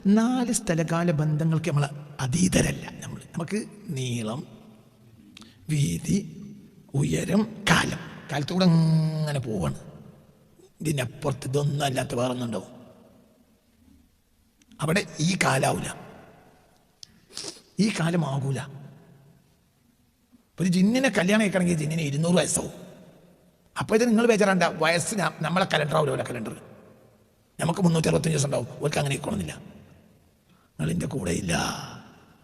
4 സ്ഥലകാല ബന്ധങ്ങൾക്ക് നമ്മൾ അതീതരല്ല. നമുക്ക് നീളം, വീതി, ഉയരം, കാലം, കാലത്തൂടെ അങ്ങനെ പോവാണ്. ഇതിനപ്പുറത്ത് ഇതൊന്നും അല്ലാത്ത വേറൊന്നുണ്ടാവും. അവിടെ ഈ കാലാവൂല, ഈ കാലമാകൂല. ഒരു ജിന്നിനെ കല്യാണം കഴിക്കണമെങ്കിൽ ജിന്നിന് 200 വയസ്സാവും. അപ്പോൾ ഇത് നിങ്ങൾ ബേജാറണ്ട, വയസ്സ് നമ്മളെ കലണ്ടറാവില്ല. കലണ്ടർ നമുക്ക് 365 ദിവസം ഉണ്ടാവും. അവർക്ക് അങ്ങനെ ഇരിക്കണമെന്നില്ല. നിങ്ങളെൻ്റെ കൂടെ ഇല്ല,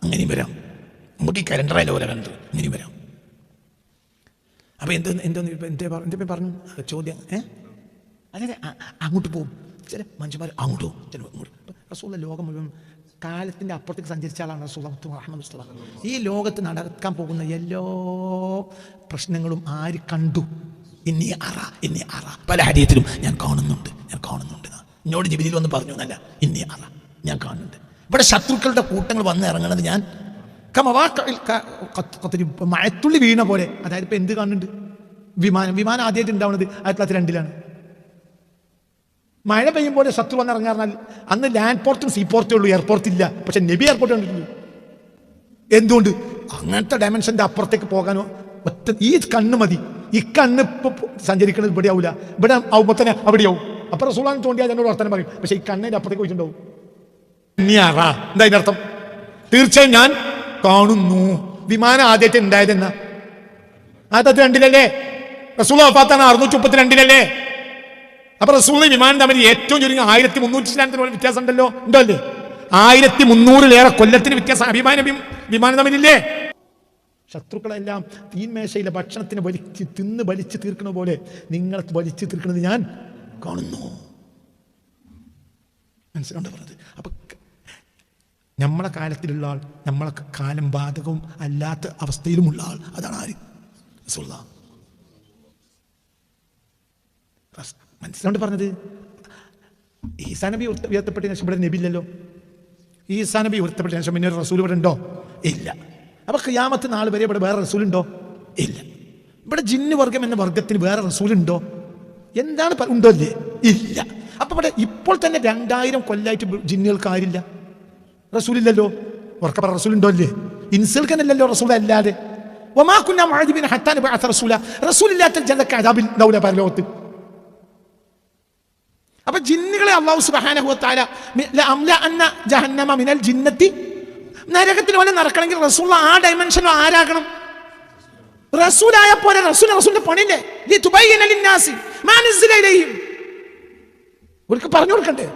അങ്ങനെയും വരാം. നമുക്ക് ഈ കലണ്ടറായാലും പോലെ കലണ്ടർ ഇങ്ങനെയും വരാം. അപ്പോൾ എന്തേ പറഞ്ഞു ചോദ്യം? അതെ, അങ്ങോട്ട് പോകും. ചില മനുഷ്യന്മാർ അങ്ങോട്ട് പോകും, ചില ഇങ്ങോട്ട്. റസൂലുള്ള ലോകം മുഴുവൻ കാലത്തിൻ്റെ അപ്പുറത്തേക്ക് സഞ്ചരിച്ച ആളാണ് റസൂലുള്ളാഹി. ഈ ലോകത്ത് നടക്കാൻ പോകുന്ന എല്ലാ പ്രശ്നങ്ങളും ആര് കണ്ടു? ഇന്നി അറ. പല ഹദീസിലും ഞാൻ കാണുന്നുണ്ട്. എന്നോട് ജിബ്രീൽ വന്ന് പറഞ്ഞു എന്നല്ല, ഇന്നി അറ, ഞാൻ കാണുന്നുണ്ട്. ഇവിടെ ശത്രുക്കളുടെ കൂട്ടങ്ങൾ വന്ന് ഇറങ്ങുന്നത് ഞാൻ മഴത്തുള്ളി വീണ പോലെ. അതായത് ഇപ്പം എന്ത് കാണുന്നുണ്ട്? വിമാനം ആദ്യമായിട്ട് ഉണ്ടാവുന്നത് 1902 മഴ പെയ്യുമ്പോൾ ശത്രു വന്ന് ഇറങ്ങാറിഞ്ഞാൽ അന്ന് ലാൻഡ് പോർട്ടും സീ പോർട്ടേ ഉള്ളൂ, എയർപോർട്ട് ഇല്ല. പക്ഷെ നബി എയർപോർട്ട് കണ്ടിട്ടുണ്ട്. എന്തുകൊണ്ട്? അങ്ങനത്തെ ഡയമെൻഷൻ്റെ അപ്പുറത്തേക്ക് പോകാനോ ഒറ്റ ഈ കണ്ണ് മതി. ഈ കണ്ണ് ഇപ്പൊ സഞ്ചരിക്കുന്നത് ഇവിടെ ആവില്ല, ഇവിടെ ആവുമ്പോൾ തന്നെ അവിടെയാവും. അപ്പൊ റസൂലുള്ളാഹി തോണ്ടിയാൽ എന്നോട് വർത്തമാനം പറയും. പക്ഷെ ഈ കണ്ണിന്റെ അപ്പുറത്തേക്ക് പോയിട്ടുണ്ടാവും. എന്താ അതിന്റെ അർത്ഥം? തീർച്ചയായും ഞാൻ കാണുന്നു. വിമാനം ആദ്യമായിട്ട് ഉണ്ടായതെന്നാ 1902 റസൂലുള്ളാഹി വഫാത്താണ് 632 അപ്പൊ റസൂലുള്ളാഹി വിമാനം തമ്മിൽ ഏറ്റവും ചുരുങ്ങി 1300 വ്യത്യാസം ഉണ്ടല്ലോ, ഉണ്ടോ അല്ലേ? 1300 കൊല്ലത്തിന് വ്യത്യാസം വിമാനം തമ്മിലില്ലേ? ശത്രുക്കളെല്ലാം തീന്മേശയിലെ ഭക്ഷണത്തിന് വലിച്ച് തീർക്കണ പോലെ നിങ്ങൾ വലിച്ചു തീർക്കുന്നത് ഞാൻ കാണുന്നു. മനസ്സിലുണ്ടോ പറഞ്ഞത്? അപ്പൊ നമ്മളെ കാലത്തിലുള്ള ആൾ, നമ്മളെ കാലം ബാധകവും അല്ലാത്ത അവസ്ഥയിലുമുള്ള ആൾ, അതാണ് ആര്? റസൂലുള്ളാഹി. മനസ്സിലോണ്ട് പറഞ്ഞത്. ഈസാ നബി ഉയർത്തപ്പെട്ടതിന് ശേഷം ഇവിടെ നബി ഇല്ലല്ലോ. ഈസാ നബി ഉയർത്തപ്പെട്ടതിന് ശേഷം പിന്നെ ഒരു റസൂൽ ഇവിടെ ഉണ്ടോ? ഇല്ല. അപ്പൊ ഖിയാമത്ത് നാൾ വരെ ഇവിടെ വേറെ റസൂലുണ്ടോ? ഇല്ല. ഇവിടെ ജിന്ന് വർഗം എന്ന വർഗത്തിന് വേറെ റസൂലുണ്ടോ? എന്താണ് ഉണ്ടോ? അല്ലേ? ഇല്ല. അപ്പൊ ഇവിടെ ഇപ്പോൾ തന്നെ 2000 കൊല്ലായിട്ട് ജിന്നുകൾക്ക് ആരില്ല, റസൂലില്ലല്ലോ. ഉറക്കപ്പറ റസൂലുണ്ടോ? അല്ലേ? ഇൻസുകൾക്കനല്ലല്ലോ റസൂൽ അല്ലാതെ. റസൂലില്ലാത്ത ജനതക്ക് അദാബിൽ ഉണ്ടാവില്ല പരലോകത്ത്. അപ്പൊ ജിന്നുകളെ അല്ലാഹു സുബ്ഹാനഹു വ തആല ജഹന്നമ മിനൽ ജിന്നത്തി, നരകത്തിൽ പോലെ നടക്കണമെങ്കിൽ റസൂൽ ആ ഡയമെൻഷനിൽ ആരാകണം? റസൂലായ പോലെ. റസൂലിന്റെ പണിയില്ലേ? ലിതുബയ്യിന ലിന്നാസി മാ നുസില ഇലൈഹിം. ഒരിക്കൽ പറഞ്ഞു കൊടുക്കണ്ടേ?